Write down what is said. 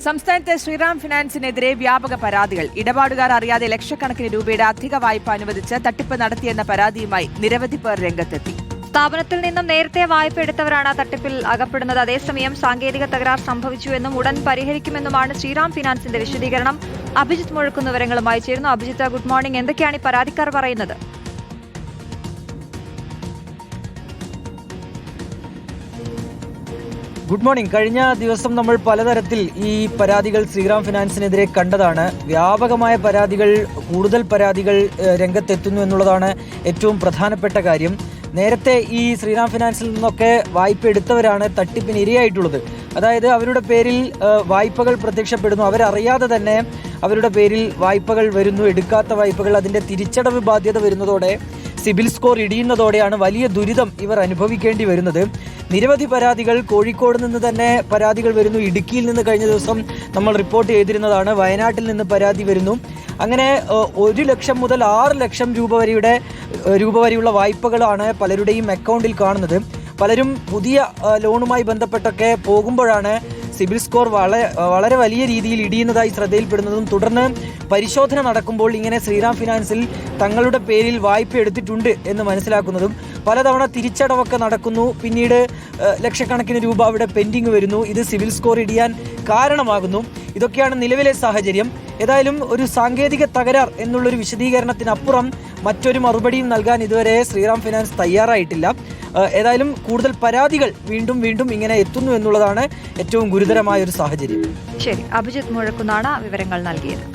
സംസ്ഥാനത്ത് ശ്രീറാം ഫിനാൻസിനെതിരെ വ്യാപക പരാതികൾ. ഇടപാടുകാർ അറിയാതെ ലക്ഷക്കണക്കിന് രൂപയുടെ അധിക വായ്പ അനുവദിച്ച് തട്ടിപ്പ് നടത്തിയെന്ന പരാതിയുമായി നിരവധി പേർ രംഗത്തെത്തി. സ്ഥാപനത്തിൽ നിന്നും നേരത്തെ വായ്പ എടുത്തവരാണ് തട്ടിപ്പിൽ അകപ്പെടുന്നത്. അതേസമയം സാങ്കേതിക തകരാർ സംഭവിച്ചുവെന്നും ഉടൻ പരിഹരിക്കുമെന്നുമാണ് ശ്രീറാം ഫിനാൻസിന്റെ വിശദീകരണം. അഭിജിത്ത് മുഴക്കുന്ന വിവരങ്ങളുമായി ചേരുന്നു. Abhijith, good morning. എന്തൊക്കെയാണ് ഈ പരാതിക്കാർ പറയുന്നത്? Good morning. കഴിഞ്ഞ ദിവസം നമ്മൾ പലതരത്തിൽ ഈ പരാതികൾ ശ്രീറാം ഫിനാൻസിനെതിരെ കണ്ടതാണ്. വ്യാപകമായ പരാതികൾ, കൂടുതൽ പരാതികൾ രംഗത്തെത്തുന്നു എന്നുള്ളതാണ് ഏറ്റവും പ്രധാനപ്പെട്ട കാര്യം. നേരത്തെ ഈ ശ്രീറാം ഫിനാൻസിൽ നിന്നൊക്കെ വായ്പ എടുത്തവരാണ് തട്ടിപ്പിന് ഇരയായിട്ടുള്ളത്. അതായത് അവരുടെ പേരിൽ വായ്പകൾ പ്രത്യക്ഷപ്പെടുന്നു, അവരറിയാതെ തന്നെ അവരുടെ പേരിൽ വായ്പകൾ വരുന്നു, എടുക്കാത്ത വായ്പകൾ, അതിൻ്റെ തിരിച്ചടവ് ബാധ്യത വരുന്നതോടെ സിബിൽ സ്കോർ ഇടിയുന്നതോടെയാണ് വലിയ ദുരിതം ഇവർ അനുഭവിക്കേണ്ടി വരുന്നത്. നിരവധി പരാതികൾ കോഴിക്കോട് നിന്ന് തന്നെ പരാതികൾ വരുന്നു. ഇടുക്കിയിൽ നിന്ന് കഴിഞ്ഞ ദിവസം നമ്മൾ റിപ്പോർട്ട് ചെയ്തിരുന്നതാണ്. വയനാട്ടിൽ നിന്ന് പരാതി വരുന്നു. അങ്ങനെ 1 ലക്ഷം മുതൽ 6 ലക്ഷം രൂപ വരെയുള്ള വായ്പകളാണ് പലരുടെയും അക്കൗണ്ടിൽ കാണുന്നത്. പലരും പുതിയ ലോണുമായി ബന്ധപ്പെട്ടൊക്കെ പോകുമ്പോഴാണ് സിബിൽ സ്കോർ വളരെ വലിയ രീതിയിൽ ഇടിയുന്നതായി ശ്രദ്ധയിൽപ്പെടുന്നതും തുടർന്ന് പരിശോധന നടക്കുമ്പോൾ ഇങ്ങനെ ശ്രീറാം ഫിനാൻസിൽ തങ്ങളുടെ പേരിൽ വായ്പ എടുത്തിട്ടുണ്ട് എന്ന് മനസ്സിലാക്കുന്നതും പലതവണ തിരിച്ചടവൊക്കെ നടക്കുന്നു. പിന്നീട് ലക്ഷക്കണക്കിന് രൂപ അവിടെ പെൻഡിങ് വരുന്നു. ഇത് സിവിൽ സ്കോർ ഇടിയാൻ കാരണമാകുന്നു. ഇതൊക്കെയാണ് നിലവിലെ സാഹചര്യം. ഏതായാലും ഒരു സാങ്കേതിക തകരാർ എന്നുള്ളൊരു വിശദീകരണത്തിനപ്പുറം മറ്റൊരു മറുപടിയും നൽകാൻ ഇതുവരെ ശ്രീറാം ഫിനാൻസ് തയ്യാറായിട്ടില്ല. ഏതായാലും കൂടുതൽ പരാതികൾ വീണ്ടും ഇങ്ങനെ എത്തുന്നു എന്നുള്ളതാണ് ഏറ്റവും ഗുരുതരമായ ഒരു സാഹചര്യം. ശരി, അഭിജിത്ത് മുഴക്കുന്നാണ് വിവരങ്ങൾ നൽകിയത്.